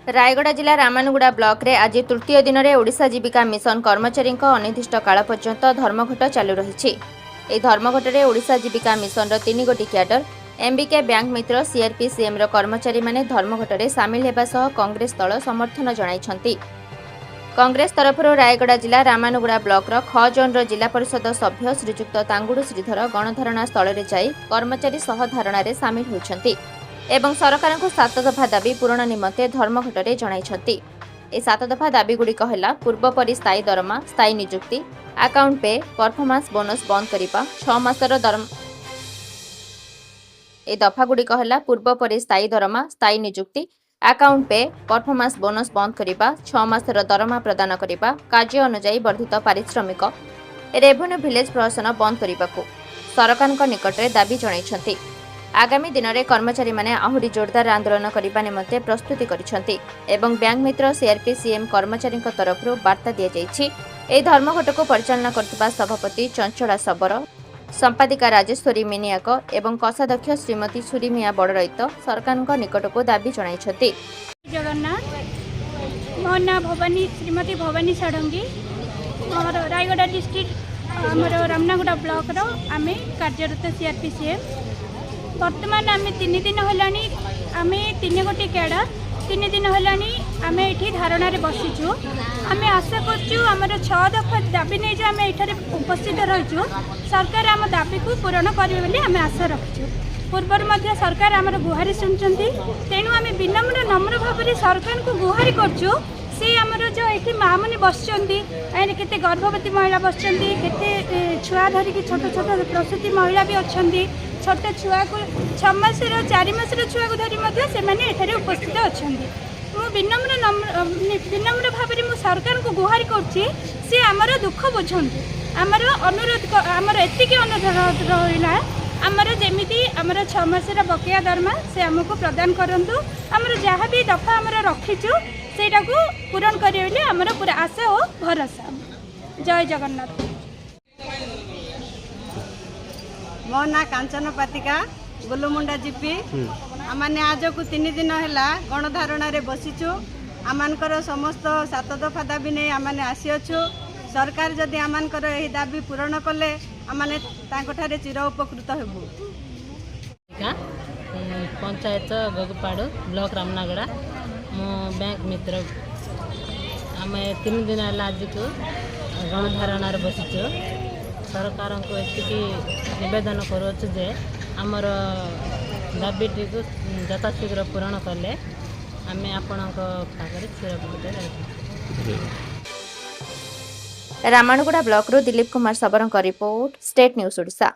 रायगड़ा जिला रामानुगुड़ा ब्लॉक रे आज तृतीय दिन में ओडिशा जीविका मिशन कर्मचारी अनिर्दिष्ट काल पर्यंत धर्मघट चालू रही। धर्मघट में ओडिशा जीविका मिशन रो 3 गोटी क्याडर एमबीके बैंक मित्र सीआरपीसीएम रो कर्मचारी माने धर्मघट में सामिल होगा सह कांग्रेस दल समर्थन जणाइछंती। कांग्रेस तरफ रायगड़ा जिला रामानुगुड़ा ब्लॉक रो ख जोन रो जिला परिषद सभ्य श्रीजुक्त तांगुडू श्रीधर गणधारणा स्थल रे जाई कर्मचारी सह धारणा रे सामिल होइछंती एवं सरकार को 7 दफा दाबी पूरण निमंते धर्मघट में जणाइछंती। ए 7 दफा दाबी गुड़िक है पूर्वपरी स्थायी दरमा, स्थायी निजुक्ति, अकाउंट पे, परफॉर्मेंस बोनस बंद करिबा, 6 मासर दरमा। ए दफा गुड़िक है पूर्वपरी स्थायी दरमा, स्थायी निजुक्ति, अकाउंट पे, परफॉर्मेंस बोनस बंद करिबा, 6 मासर दरमा प्रदान करिबा, कार्य अनुसार वर्धित पारिश्रमिक, रेवेन्यू विलेज प्रशासन बंद करने सरकार निकट में दाबी जणाइछंती। आगामी दिन में कर्मचारी माने आहुरी जोरदार आंदोलन करने निमंते प्रस्तुति करिसेंती एवं बैंक मित्र सीआरपीसीएम कर्मचारी तरफ वार्ता दी जाइछि। एही धर्मघट को परिचालना करथिबा सभापति चंचला शबर, संपादिका राजेश्वरी मिनियाक एवं कोषाध्यक्ष श्रीमती सुरीमिया बड़रईत सरकार निकट को दाबी जणाइछंती। जगन्नाथ मो ना भवानी श्रीमती भवानी षडंगी रायगड़ा डिस्ट्रिक्ट आमर रामनागुड़ा ब्लॉक रो आमे कार्यरत सीआरपीसीएम वर्तमान आम 3 दिन है आम 3 गोटी कैडर 3 दिन है आम ये धारणा बसीचु। आम आशा करमर 6 दफा दाबी नहीं आम ये उपस्थित रहीचु। सरकार आम दाबी को पूरण करेंगे आम आशा रखीचु। पूर्व सरकार आमर गुहारी शुणुंट तेणु आम विनम्र नम्र भाव में सरकार को गुहारी करूँ। सी आमर जो ये माँ मैंने बसते गर्भवती महिला बसते छुआ धरिकी छोट छोट प्रसूति महिला भी अच्छा छोट छुआ को 6 मासर 4 मासर छुआ को धरी से उपस्थित अच्छा। मु विनम्र भाव में सरकार को गुहारी करुँची सी आमर दुख बुझंतु। आमर अनुरोध आमर एतिकी अनुरोध रहा आमर जमीती आमर 6 मासर बकिया दरमा से आमको प्रदान करंतु। आमर जहाँ भी दफा आमर रखीचु सेटा को पूरण करें आमर पूरा आशा और भरोसा। जय जगन्नाथ। मो ना कांचन पातिका गोलमुंडा जीपी आमाने आज को 3 दिन है गणधारणा बसीचु। आमानकर समस्त 7 दफा दाबी नहीं आमाने आसीअछु। सरकार जदि आमानकर यही दाबी पूरण कले आमाने तांकोठारे चिर उपकृत हेबु। पंचायत गगुपाड़ ब्लॉक रामनागड़ा मो बैंक मित्र आम 3 दिन है आज को गणधारणा बसीचु। सरकार को एति निवेदन करुचु जे आमर दाबीटी को यथाशीघ्र पूरण कले आम आपण रामानुगुड़ा ब्लॉक रू दिलीप कुमार सबरंक रिपोर्ट, स्टेट न्यूज ओडिशा।